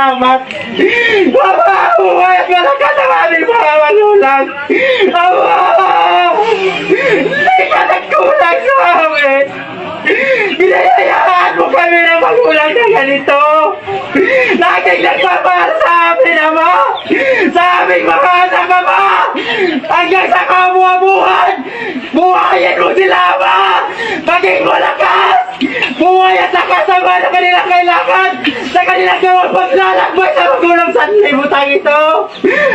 salamat. Ama, buhay at malakas ang aming mga manulang. Ama, hindi ka nagkulang sa amin. Binayayaan mo kami ng magulang na ganito. Laging nagpapahal sa amin, Ama. Sa aming mga anak, Ama. Hanggang sa kamuha-buhan. Buhayin mo sila, Ama. Maging malakas. Buhay at lakas naman na kanilang kailangan. Sa kanilang gawang paglalakbay sa magulong sanlibutan ito.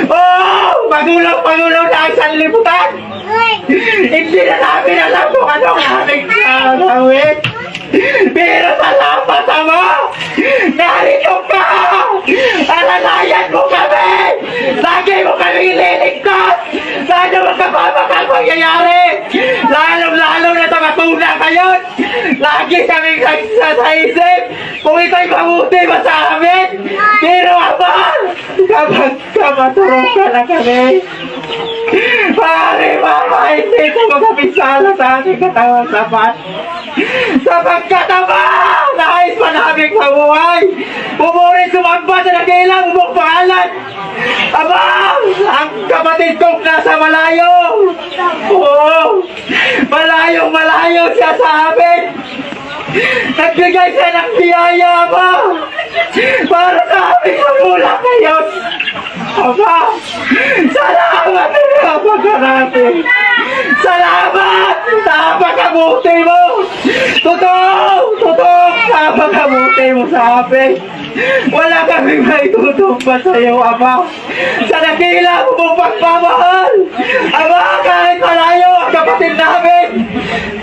Oh, magulong na ang sanlibutan. Hindi na namin alam kung anong aming gagawin. Pero salamat, Ama! Narito ka! Alalayan mo kami! Lagi mo kami ililigtas! Sa ano magkapapakang mangyayari! Lalong-lalo na tamatuna ngayon! Lagi kami nagsasaisip kung ito'y mabuti ba sa amin! Pero Ama! Kapag kamatulong ka na kami! Pare, Mama, hindi ko magkapisala sa aking katawang sapat. Sapagkat, Ama, nais pa naming mabuhay. Pumurin sumagbat na nagilang mong pangalan. Ama, ang kapatid kong nasa malayo. Oo, malayong-malayo siya sa amin. Nagbigay siya ng biyaya, Ama, para sa aming magulang ngayon. Ama, salamat na pagkarami. Salamat sa pagkabuti mo. Totoo sa pagkabuti mo sa amin. Wala kaming maitutumpa sa iyo, Ama. Sa dakila mo mong pagmamahal. Ama, kahit malayo ang kapatid namin.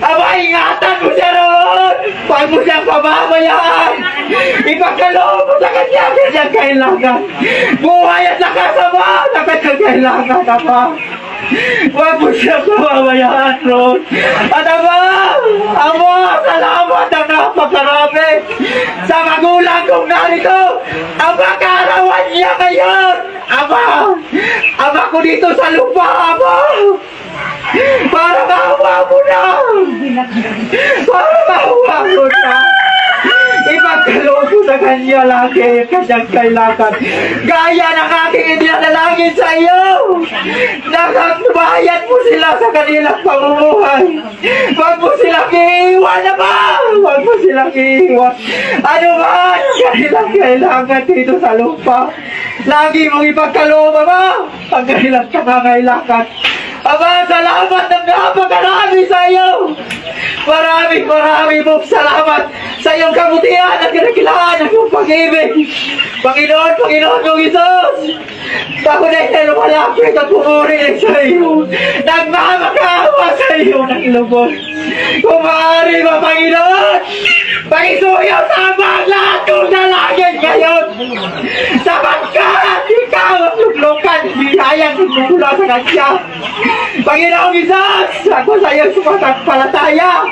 Ama, ingatan mo siya roon. Huwag mo siyang pamamayaan. Ipagkaloob mo sa kanya kailangan. Buhay at lakas, Ama, na kailangan, Ama. Huwag mo siyang pamamayaan roon. At Ama, salamat na napakarami sa magulang kong narito. Ama, kaarawan niya ngayon. Ama ko dito sa lupa, Ama. Para maawa mo na. Para maawa mo na. Ipagkaloob mo sa kanya lagi kanyang kailangan. Gaya ng aking idinalangin sa iyo. Nakakbayad mo sila sa kanilang pamumuhay. Huwag mo silang iiwan, Ama. Huwag mo silang iiwan. Ano man kanilang kailangan dito sa lupa. Lagi mong ipagkaloob, Ama, ang kanilang pangangailangan. Ama, salamat ng napakarami sa iyo. Maraming mong salamat sa iyong kabutihan at kinakilaan ng iyong pag-ibig. Panginoon mong Isus, ako na lumalapit at pumuri sa iyo. Nagmamakawa sa iyo ng ilubos. Kung maaari ba, Panginoon, pag-isuyo sa mga lahat kong dalangin ngayon. Sapagkat ikaw ang luglukan, biyayang mula sa kanya. Panginoong Isus, ako sa iyo sumasampalataya.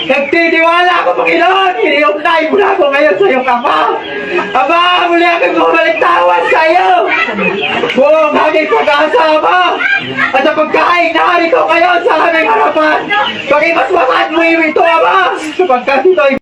Nagtitiwala ako, Panginoon. Iniugnay mo na ako ngayon sa iyong Ama. Ama, muli akong bumalik tawan sa iyo. Buong aming pag-asa, Ama. At sa pagkain na hari ko ngayon sa aming harapan. Pakimasmahan mo ito, Ama. Sapagkat ito'y